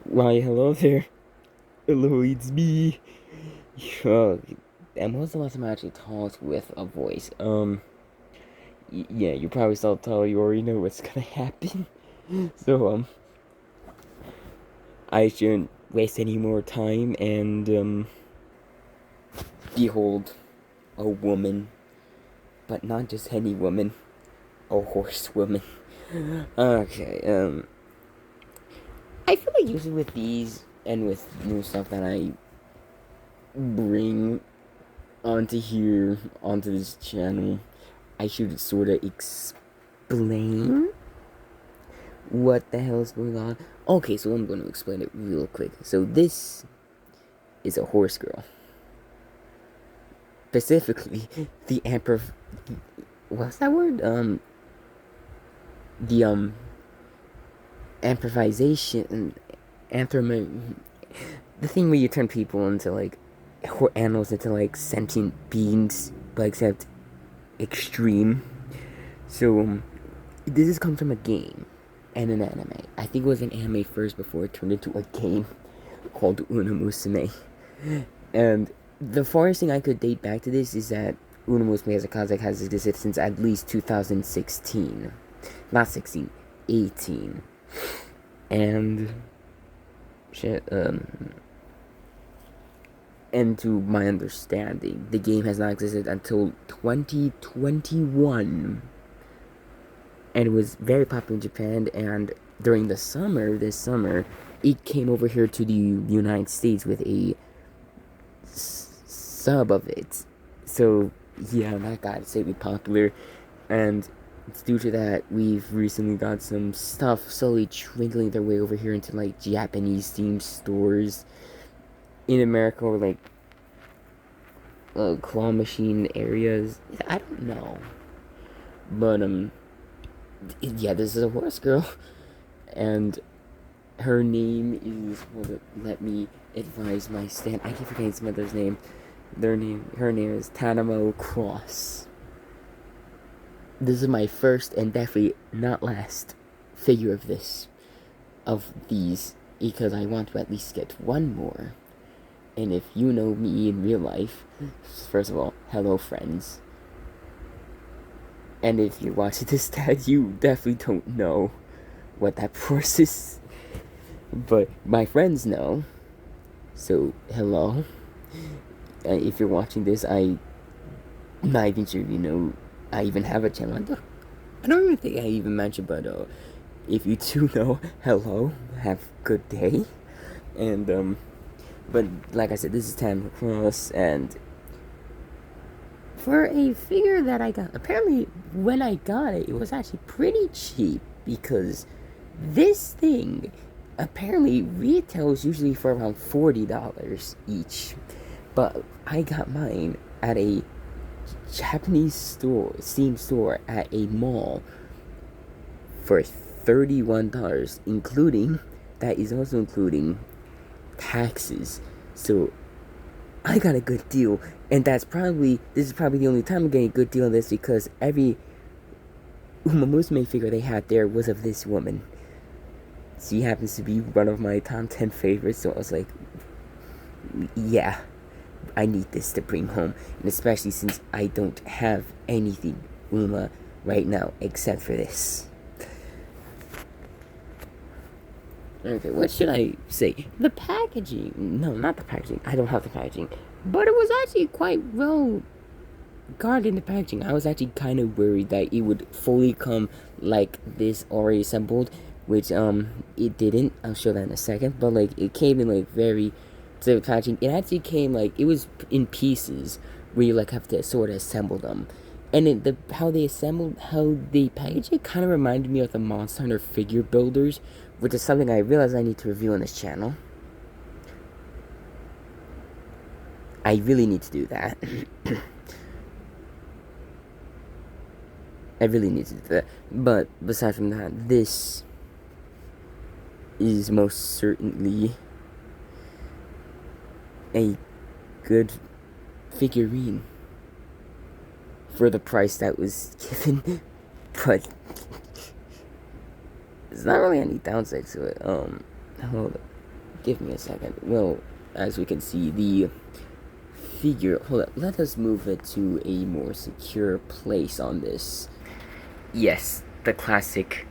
Why, hello there. Hello, it's me. Uh, and most of us actually talk with a voice. Yeah, you probably saw the title. You already know what's gonna happen. So, I shouldn't waste any more time and, behold, a woman. But not just any woman. A horsewoman. Okay, I feel like usually with these and with new stuff that I bring onto here, onto this channel, I should sort of explain what the hell is going on. Okay, so I'm going to explain it real quick. So this is a horse girl. Specifically, the what's that word? The improvisation, anthroma, the thing where you turn people into like animals into like sentient beings, but except extreme. So this has come from a game and an anime. I think it was an anime first before it turned into a game called Unamusume. And the farthest thing I could date back to this is that Unamusume as a concept has existed since at least 2016. Not 16, 18. And shit, and to my understanding, the game has not existed until 2021. And it was very popular in Japan, and during the summer, this summer, it came over here to the United States with a sub of it. So, yeah, that got extremely popular, and it's due to that we've recently got some stuff slowly trickling their way over here into, like, Japanese themed stores in America, or, like, claw machine areas. I don't know. But, yeah, this is a horse girl, and her name is, let me advise my stand. I keep forgetting some other's name. Her name is Tamamo Cross. This is my first and definitely not last figure of these, because I want to at least get one more. And if you know me in real life, first of all, hello friends. And if you're watching this, Dad, you definitely don't know what that force is. But my friends know. So, hello. If you're watching this, I'm not even sure if you know I even have a channel. I don't even think I even mentioned, but if you do know, hello. Have a good day. And, but like I said, this is Tam Cross, and for a figure that I got, apparently when I got it, it was actually pretty cheap, because this thing apparently retails usually for around $40 each, but I got mine at a Japanese store, Steam store at a mall for $31, including, that is also including taxes. So I got a good deal, and this is probably the only time I'm getting a good deal on this, because every umamusume figure they had there was of this woman. She happens to be one of my top 10 favorites, so I was like, yeah, I need this to bring home, and especially since I don't have anything Uma right now except for this. Okay, what should I say? The packaging. No, not the packaging. I don't have the packaging. But it was actually quite well guarded in the packaging. I was actually kind of worried that it would fully come like this already assembled, which, it didn't. I'll show that in a second. But, like, it came in, like, very... So the packaging, it actually came, like, it was in pieces where you, like, have to sort of assemble them. And how they packaged it kind of reminded me of the Monster Hunter figure builders, which is something I realize I need to review on this channel. I really need to do that. I really need to do that. But besides from that, this is most certainly a good figurine for the price that was given. But there's not really any downside to it. Hold up. Give me a second. Well, as we can see, the figure. Hold up. Let us move it to a more secure place on this. Yes, the classic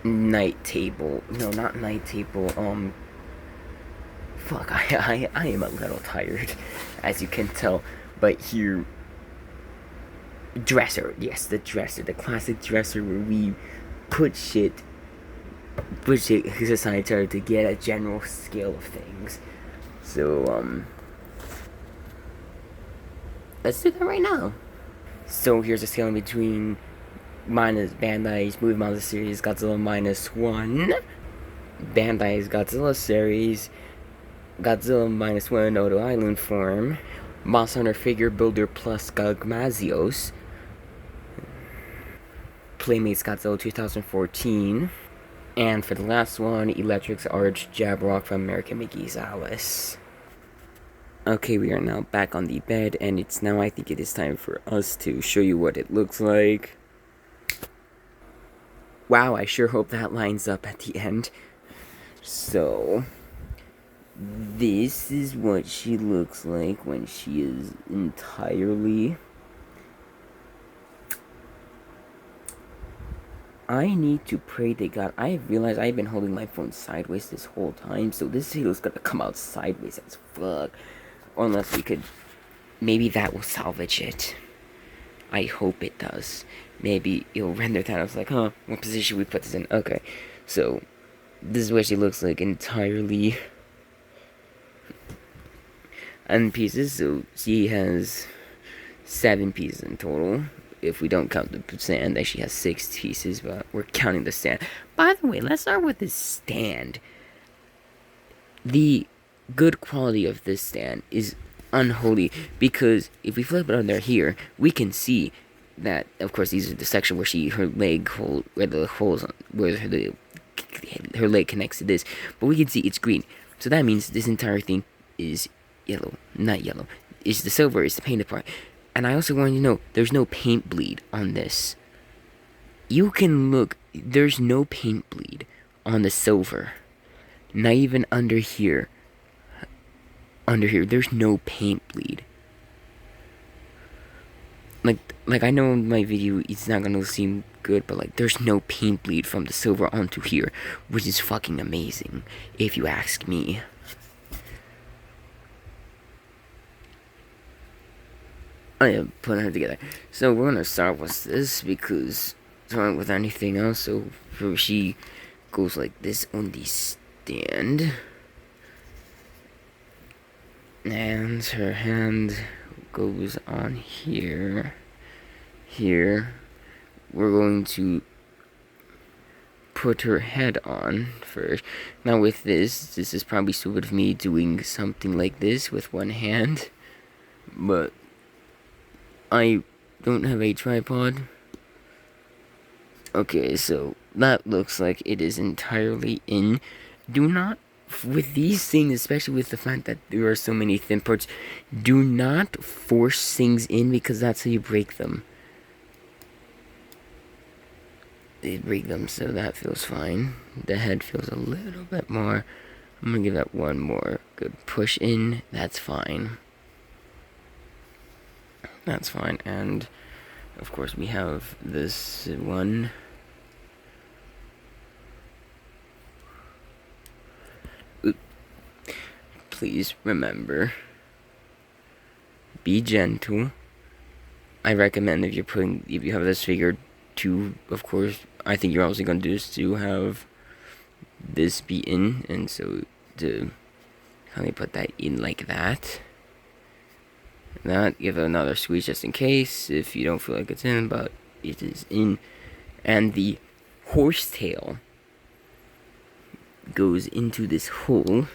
night table. No, not night table. Fuck. I am a little tired, as you can tell. But here, dresser. Yes, the dresser. The classic dresser where we put shit aside to get a general scale of things. So, let's do that right now. So here's a scale between minus Bandai's movie model series Godzilla -1, Bandai's Godzilla series Godzilla -1 Odo Island form, Monster Hunter Figure Builder Plus Gagmazios, Playmates Godzilla 2014, and for the last one, Electric's Arch Jabrock from American McGee's Alice. Okay, we are now back on the bed, and it's now I think it is time for us to show you what it looks like. Wow, I sure hope that lines up at the end. So, this is what she looks like when she is entirely... I need to pray to God. I realized I've been holding my phone sideways this whole time, so this video's gonna come out sideways as fuck. Or unless we could... Maybe that will salvage it. I hope it does. Maybe it'll render that. I was like, huh, what position we put this in? Okay, so this is what she looks like entirely in pieces. So she has 7 pieces in total. If we don't count the stand, that she has 6 pieces, but we're counting the stand. By the way, let's start with this stand. The good quality of this stand is unholy, because if we flip it under here, we can see that, of course, these are the section where her leg hole, where the holes, where her leg connects to this, but we can see it's green. So that means this entire thing is yellow, not yellow. It's the silver, is the painted part. And I also want you to know, there's no paint bleed on this. You can look, there's no paint bleed on the silver. Not even under here. Under here, there's no paint bleed. Like I know in my video it's not gonna seem good, but like there's no paint bleed from the silver onto here, which is fucking amazing, if you ask me. I am putting her together. So we're gonna start with this because starting with anything else. So she goes like this on the stand. And her hand goes on here. Here. We're going to put her head on first. Now with this is probably stupid of me doing something like this with one hand. But I don't have a tripod. Okay, so that looks like it is entirely in. Do not, with these things, especially with the fact that there are so many thin parts, do not force things in, because that's how you break them. They break them, so that feels fine. The head feels a little bit more. I'm gonna give that one more good push in. That's fine. That's fine, and of course we have this one. Please remember, be gentle. I recommend if you have this figure to, of course, I think you're also gonna do is to have this be in, and so to kind of put that in like that. That, give it another squeeze just in case if you don't feel like it's in, but it is in. And the horsetail goes into this hole.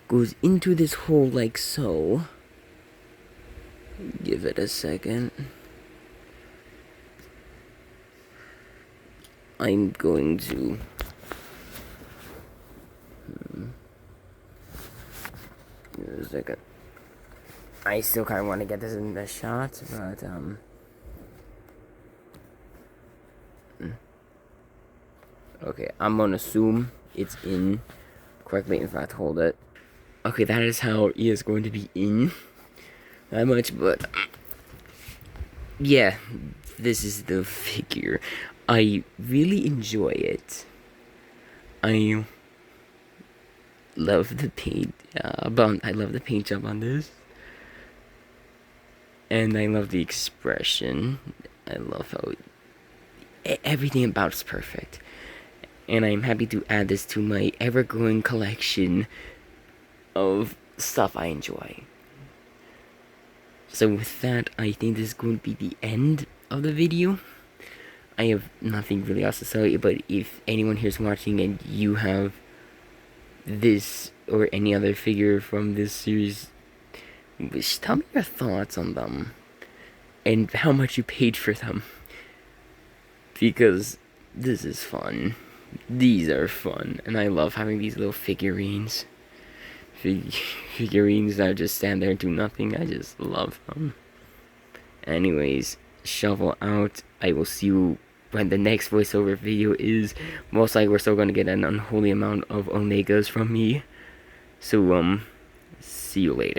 Goes into this hole like so. Give it a second. I'm going to... Give it a second. I still kind of want to get this in the shot, but, Okay, I'm gonna assume it's in correctly if I hold it. Okay, that is how it is going to be in. Not much, but yeah, this is the figure. I really enjoy it. I love the paint. I love the paint job on this, and I love the expression. I love how everything about it's perfect, and I'm happy to add this to my ever-growing collection of stuff I enjoy. So with that, I think this is going to be the end of the video. I have nothing really else to say, but if anyone here's watching and you have this or any other figure from this series, just tell me your thoughts on them and how much you paid for them, because this is fun. These are fun, and I love having these little figurines. Figurines that just stand there and do nothing. I just love them. Anyways, shovel out. I will see you when the next voiceover video is. Most likely we're still gonna get an unholy amount of omegas from me. So see you later.